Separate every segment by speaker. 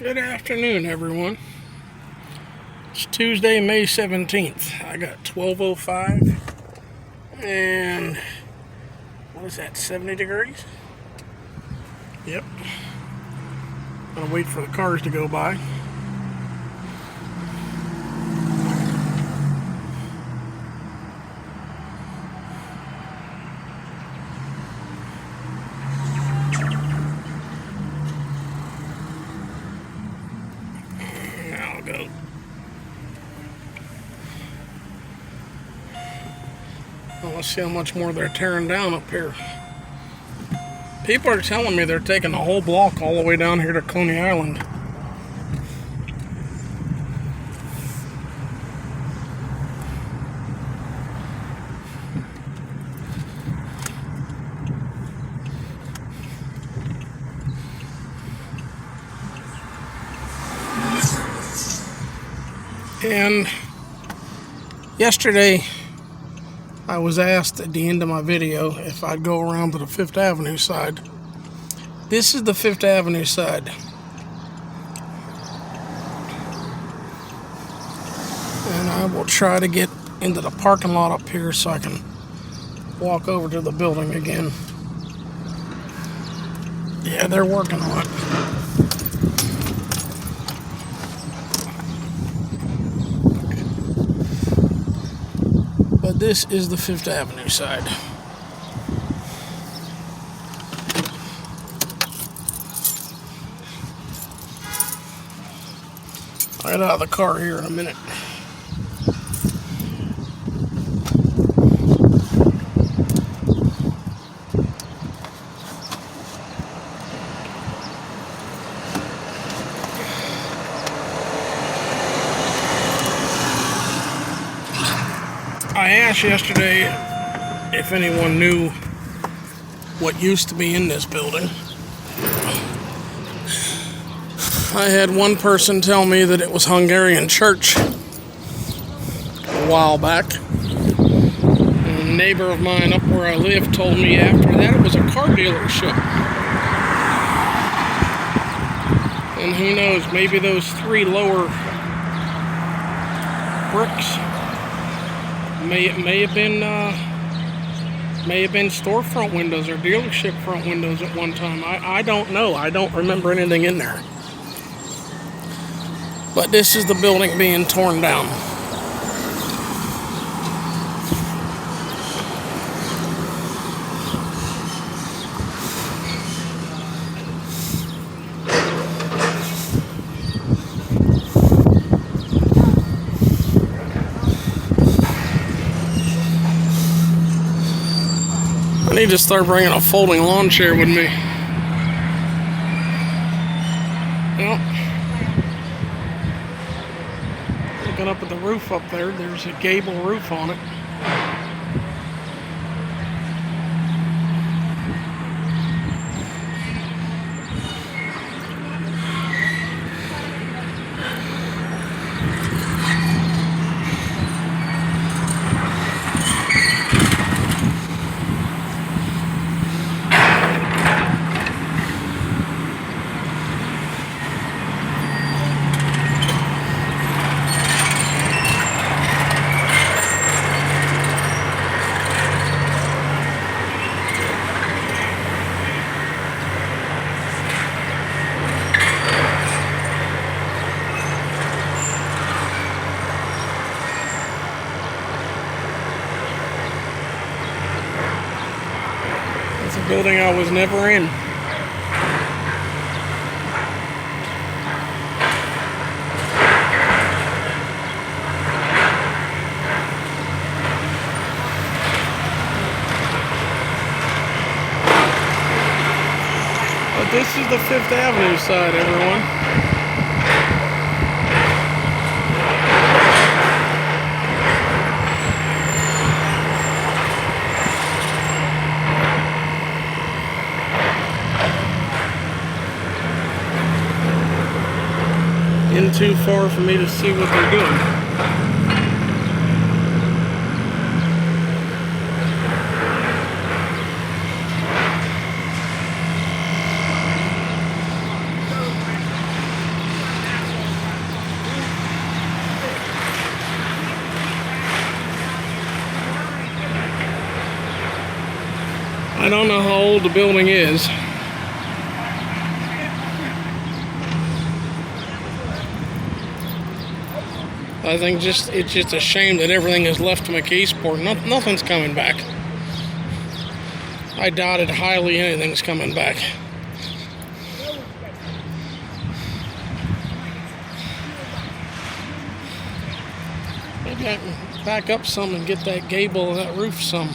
Speaker 1: Good afternoon, everyone. It's Tuesday, May 17th. I got 12:05 and what is that, 70 degrees? Yep. Gonna wait for the cars to go by. I'll go. Well, let's see how much more they're tearing down up here. People are telling me they're taking the whole block all the way down here to Coney Island. And yesterday I was asked at the end of my video if I'd go around to the 5th Avenue side. This is the 5th Avenue side. And I will try to get into the parking lot up here so I can walk over to the building again. Yeah, they're working on it. But this is the 5th Avenue side. I'll get out of the car here in a minute. I asked yesterday if anyone knew what used to be in this building. I had one person tell me that it was Hungarian church a while back. And a neighbor of mine up where I live told me after that it was a car dealership. And who knows, maybe those 3 lower bricks may have been storefront windows or dealership front windows at one time. I don't know. I don't remember anything in there. But this is the building being torn down. I need to start bringing a folding lawn chair with me. Well, looking up at the roof up there, there's a gable roof on it. It's a building I was never in. But this is the 5th Avenue side, everyone. In too far for me to see what they're doing. I don't know how old the building is. I think it's just a shame that everything is left to McKeesport. Nothing's coming back. I doubt it highly anything's coming back. Maybe I can back up some and get that gable of that roof some.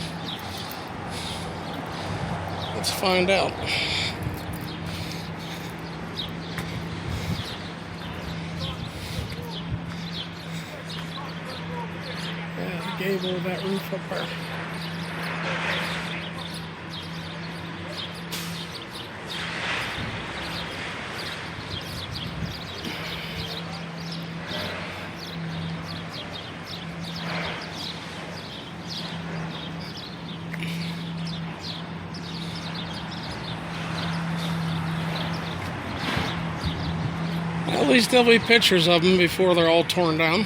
Speaker 1: Let's find out. Yeah, the gable of that roof up there. At least there'll be pictures of them before they're all torn down.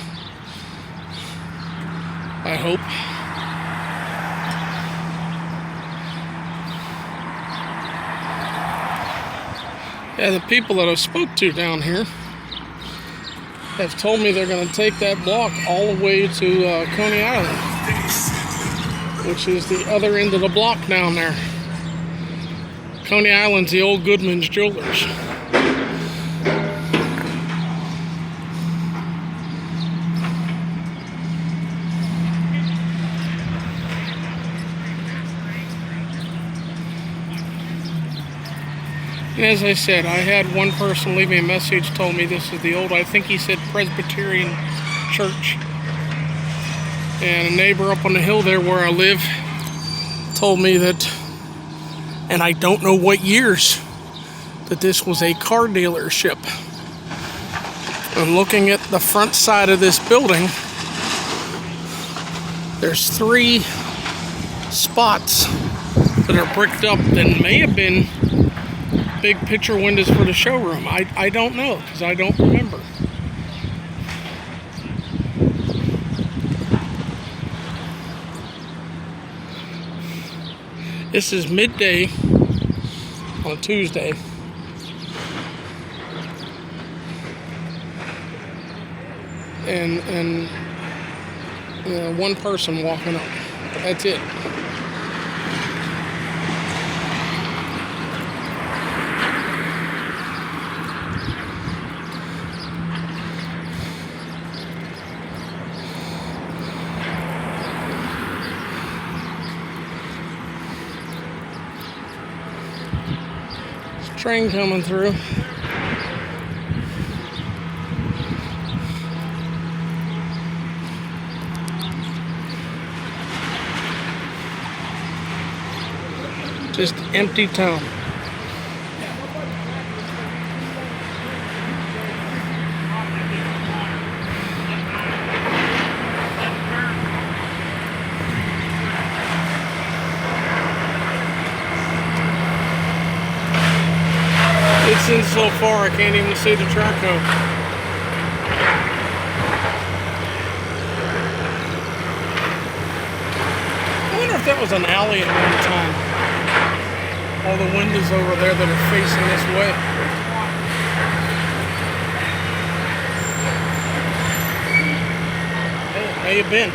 Speaker 1: I hope. Yeah, the people that I've spoke to down here have told me they're going to take that block all the way to Coney Island, which is the other end of the block down there. Coney Island's the old Goodman's Jewelers. And as I said, I had one person leave me a message, told me this is the old, I think he said Presbyterian church. And a neighbor up on the hill there where I live told me that, and I don't know what years, that this was a car dealership. And looking at the front side of this building, there's 3 spots that are bricked up that may have been big picture windows for the showroom. I don't know, because I don't remember. This is midday on a Tuesday. And you know, one person walking up. That's it. Train coming through. Just empty town. It's in so far I can't even see the track home. I wonder if that was an alley at one time. All the windows over there that are facing this way. Hey, it may have been.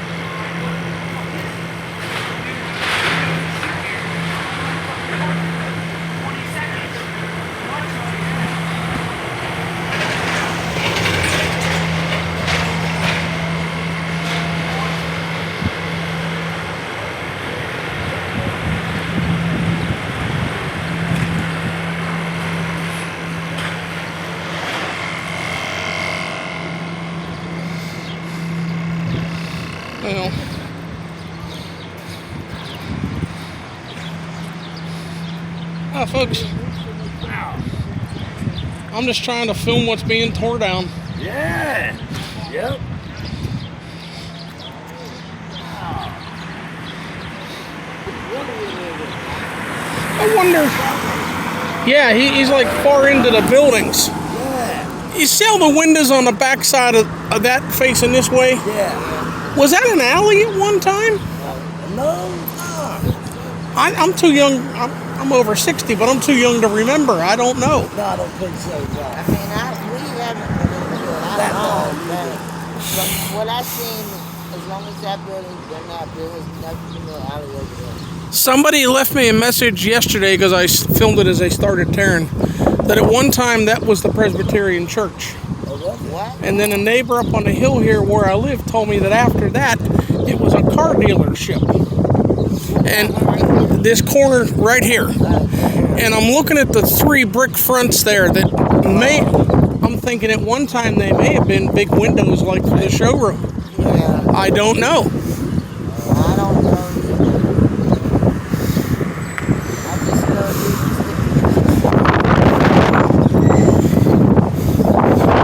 Speaker 1: Well, folks, I'm just trying to film what's being torn down.
Speaker 2: Yeah. Yep.
Speaker 1: I wonder. Yeah, he's like far into the buildings.
Speaker 2: Yeah.
Speaker 1: You see all the windows on the back side of that facing this way?
Speaker 2: Yeah.
Speaker 1: Was that an alley at one time?
Speaker 2: No.
Speaker 1: I'm too young. I'm over 60, but I'm too young to remember. I don't know.
Speaker 2: No, I don't think so, no.
Speaker 3: I mean, we haven't been in the building. I
Speaker 2: That
Speaker 3: don't
Speaker 2: long,
Speaker 3: know, but from what I've seen, as long as that building's been up, there was nothing in the alley over there.
Speaker 1: Somebody left me a message yesterday because I filmed it as they started tearing. That at one time that was the Presbyterian church.
Speaker 2: Oh, was it?
Speaker 3: What?
Speaker 1: And then a neighbor up on the hill here where I live told me that after that, it was a car dealership. And this corner right here. And I'm looking at the 3 brick fronts there that I'm thinking at one time they may have been big windows like for the showroom.
Speaker 3: Yeah,
Speaker 1: I don't know.
Speaker 3: I don't know. I just know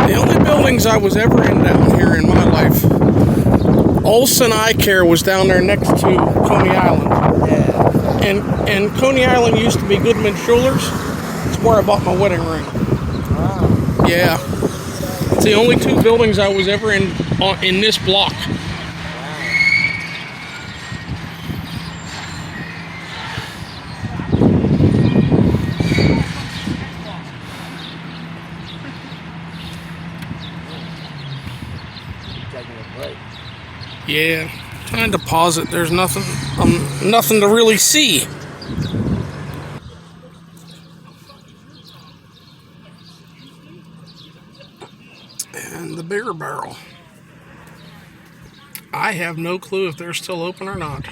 Speaker 1: The only buildings I was ever in down here in my life, Olson Eye Care was down there next to Coney Island.
Speaker 2: Yeah.
Speaker 1: And Coney Island used to be Goodman Jewelers. It's where I bought my wedding ring.
Speaker 3: Wow.
Speaker 1: Yeah. It's the only 2 buildings I was ever in this block.
Speaker 2: Taking a break.
Speaker 1: Yeah. Trying to pause it. There's nothing to really see. And the Beer Barrel. I have no clue if they're still open or not.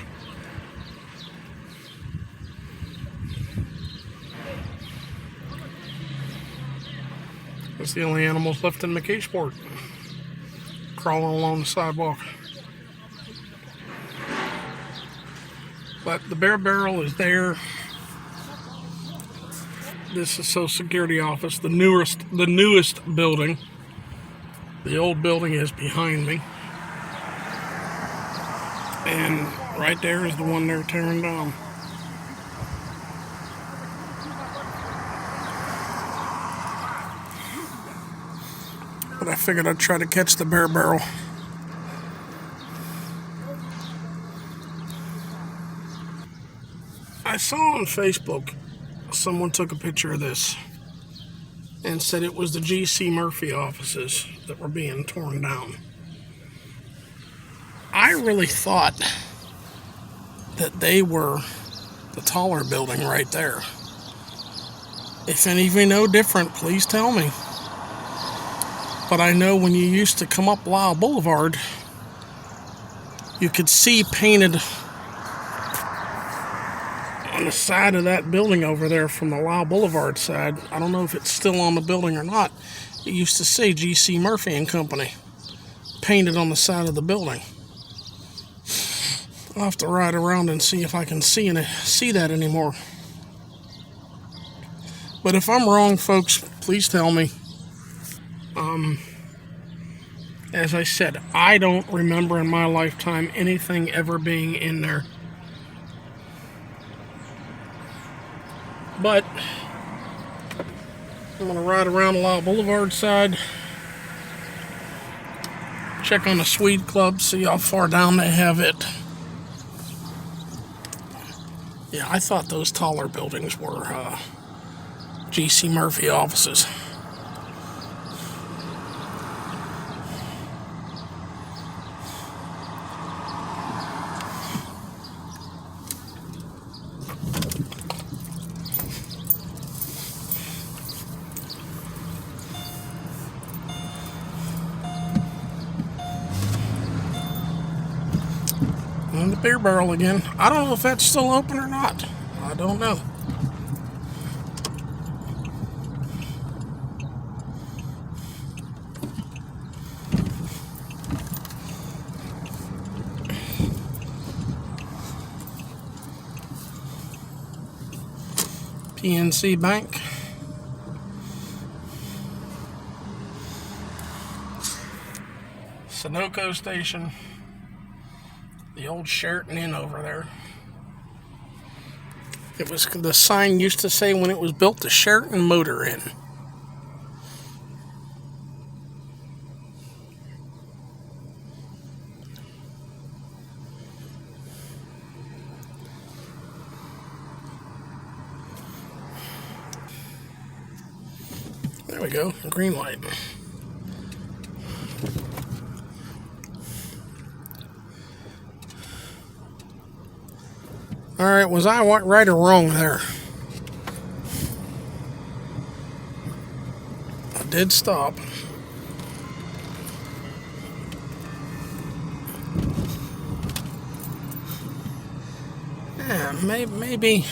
Speaker 1: It's the only animals left in McKeesport. Crawling along the sidewalk. But the Bear Barrel is there. This is Social Security office, the newest building. The old building is behind me. And right there is the one they're tearing down. But I figured I'd try to catch the Bear Barrel. I saw on Facebook someone took a picture of this and said it was the G.C. Murphy offices that were being torn down. I really thought that they were the taller building right there. If any of you know different, please tell me. But I know when you used to come up Lyle Boulevard, you could see painted on the side of that building over there from the Lyle Boulevard side. I don't know if it's still on the building or not. It used to say G.C. Murphy and Company painted on the side of the building. I'll have to ride around and see if I can see that anymore. But if I'm wrong, folks, please tell me. As I said, I don't remember in my lifetime anything ever being in there. But I'm going to ride around the Lyle Boulevard side, check on the Swede Club, see how far down they have it. Yeah, I thought those taller buildings were G.C. Murphy offices. And the Beer Barrel again. I don't know if that's still open or not. I don't know. PNC Bank. Sunoco Station. The old Sheraton Inn over there. It was, the sign used to say when it was built, the Sheraton Motor Inn. There we go, green light. Alright, was I right or wrong there? I did stop. Yeah, maybe.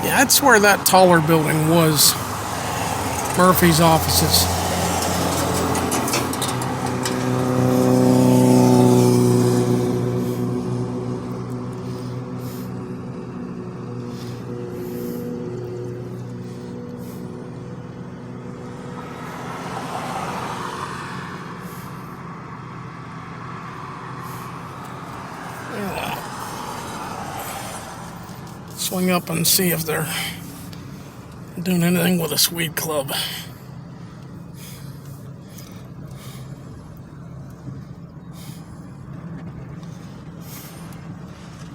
Speaker 1: Yeah, I'd swear that taller building was Murphy's offices. Swing up and see if they're doing anything with a Swede club.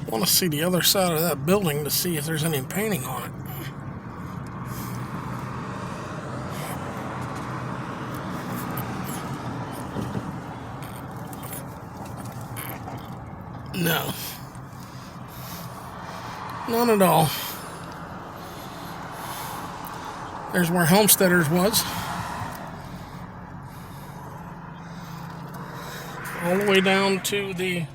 Speaker 1: I want to see the other side of that building to see if there's any painting on it. No. None at all. There's where Homesteaders was. All the way down to the...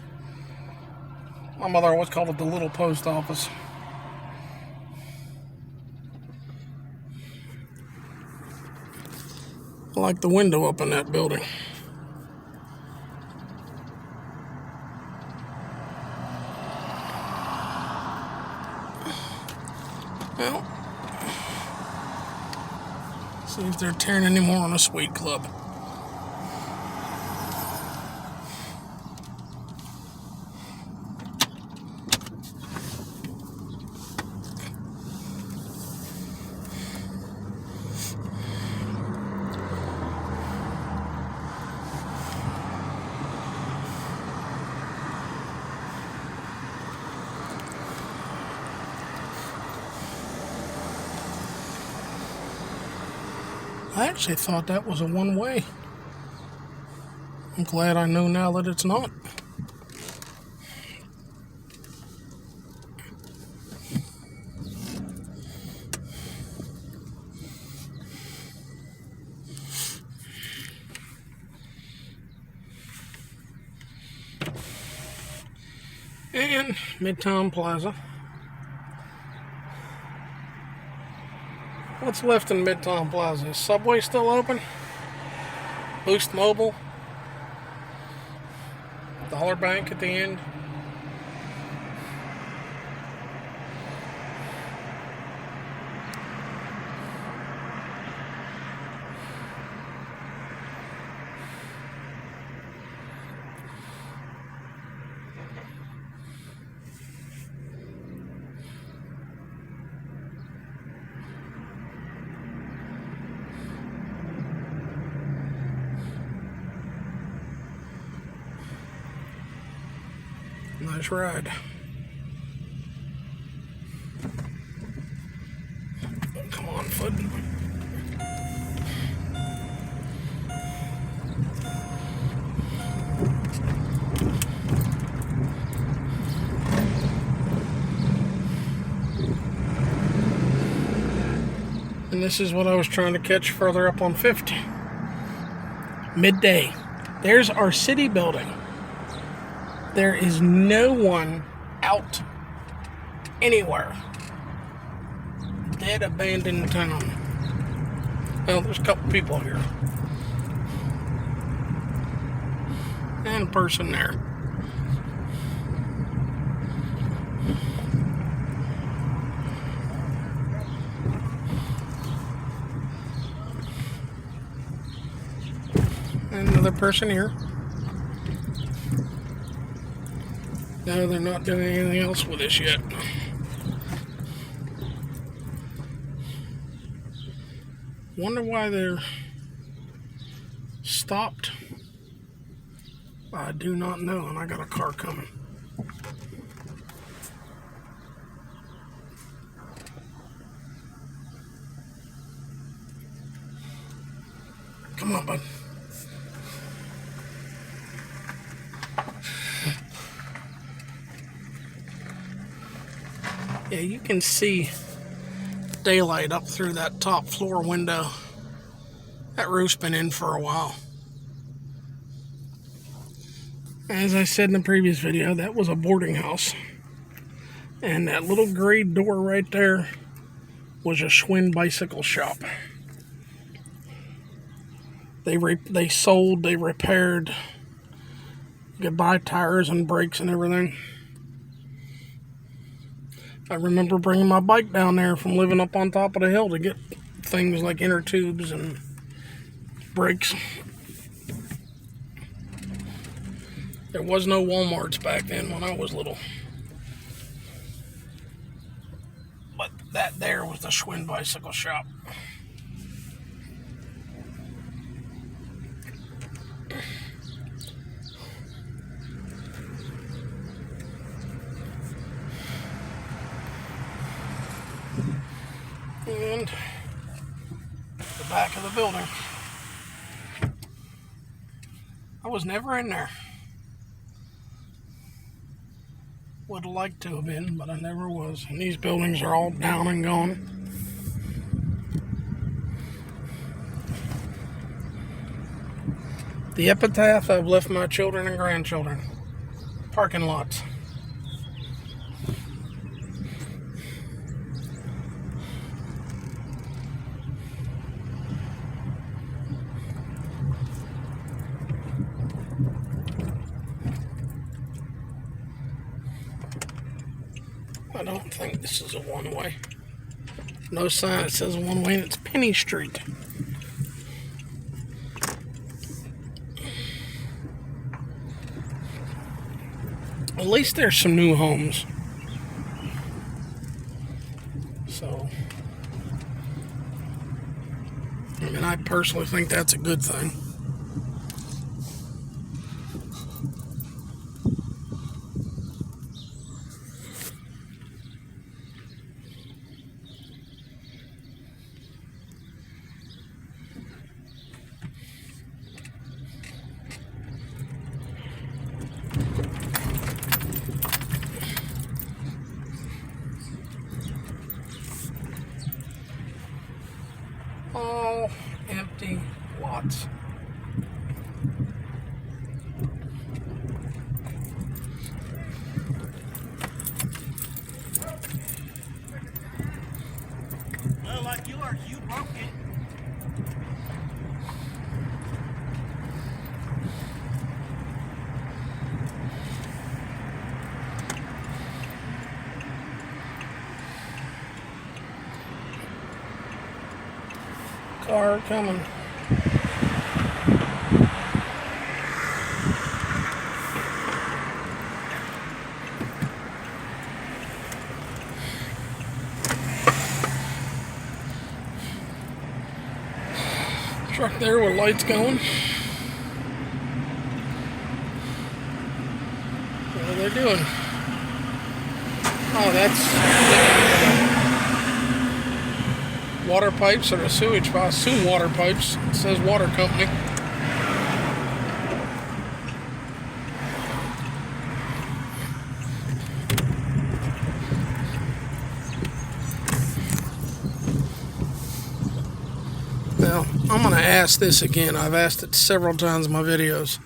Speaker 1: My mother always called it the little post office. I like the window up in that building. Well, see if they're tearing any more on a Swede club. I actually thought that was a one-way. I'm glad I know now that it's not. And Midtown Plaza. What's left in Midtown Plaza? Is Subway still open? Boost Mobile? Dollar Bank at the end? Nice ride. Come on, foot. And this is what I was trying to catch further up on 50. Midday. There's our city building. There is no one out anywhere. Dead, abandoned town. Well, there's a couple people here. And a person there. And another person here. No, they're not doing anything else with this yet. Wonder why they're stopped. I do not know, and I got a car coming. Come on, bud. Yeah, you can see daylight up through that top floor window. That roof's been in for a while. As I said in the previous video, that was a boarding house. And that little gray door right there was a Schwinn bicycle shop. They sold, they repaired, you could buy tires and brakes and everything. I remember bringing my bike down there from living up on top of the hill to get things like inner tubes and brakes. There was no Walmarts back then when I was little. But that there was the Schwinn bicycle shop. And the back of the building. I was never in there. Would have liked to have been, but I never was. And these buildings are all down and gone. The epitaph I've left my children and grandchildren. Parking lots. I don't think this is a one-way. No sign that says one-way, and it's Penny Street. At least there's some new homes. So, I mean, I personally think that's a good thing. All empty lots.
Speaker 4: Well, like yours, you broke it.
Speaker 1: Car coming. Truck there with lights going. What are they doing? Oh, that's water pipes or a sewage pipe. I assume water pipes. It says water company. Well, I'm going to ask this again. I've asked it several times in my videos.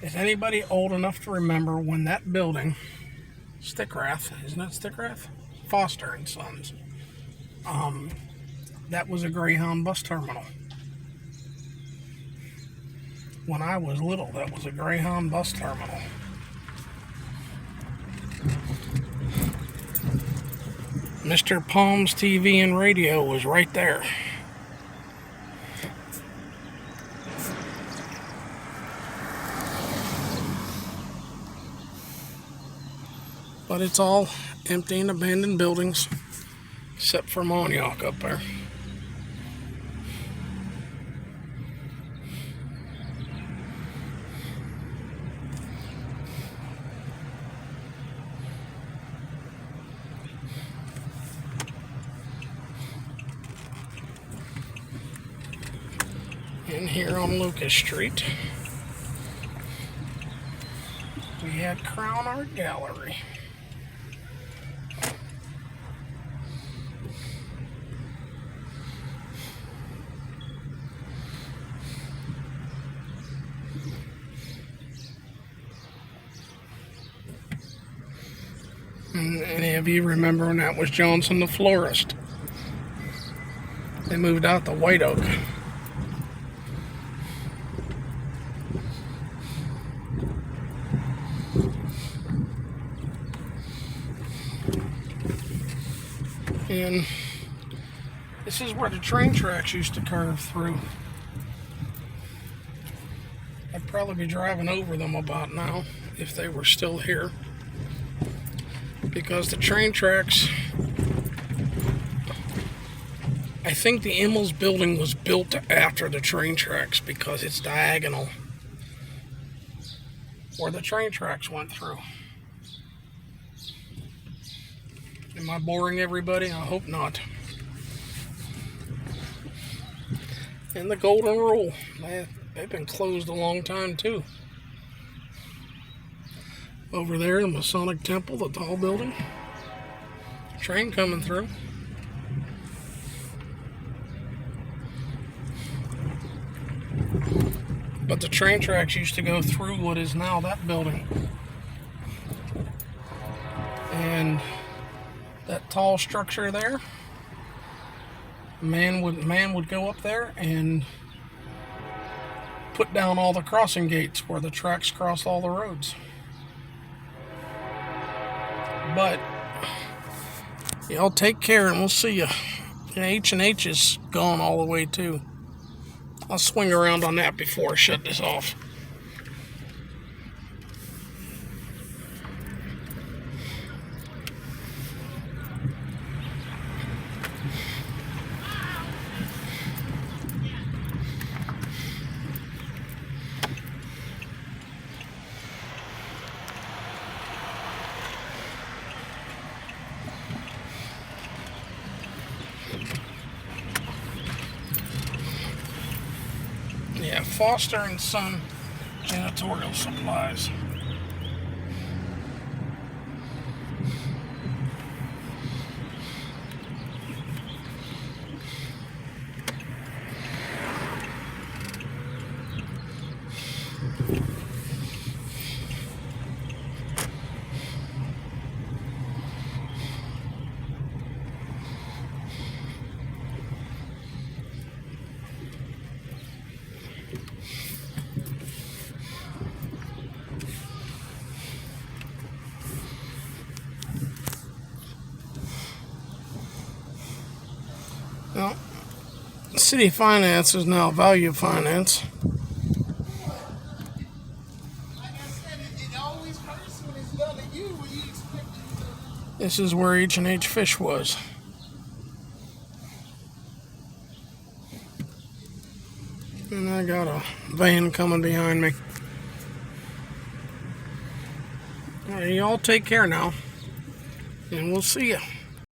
Speaker 1: Is anybody old enough to remember when that building, Stickrath, isn't it Stickrath? Foster and Sons. That was a Greyhound bus terminal. When I was little, that was a Greyhound bus terminal. Mr. Palm's TV and radio was right there. But it's all empty and abandoned buildings, except for Montauk up there. And here on Lucas Street, we had Crown Art Gallery. And any of you remember when that was Johnson the florist? They moved out to White Oak. And this is where the train tracks used to curve through. I'd probably be driving over them about now if they were still here, because the train tracks, I think the Immels building was built after the train tracks because it's diagonal where the train tracks went through. Am I boring everybody? I hope not. And the Golden Rule, they've been closed a long time too. Over there, the Masonic Temple, the tall building. Train coming through. But the train tracks used to go through what is now that building. And that tall structure there, man would go up there and put down all the crossing gates where the tracks cross all the roads. But y'all take care and we'll see you. H&H is gone all the way too. I'll swing around on that before I shut this off. Yeah, Foster and Son Janitorial Supplies. Well, City Finance is now Value Finance. This is where H&H Fish was. And I got a van coming behind me. All right, y'all take care now. And we'll see you.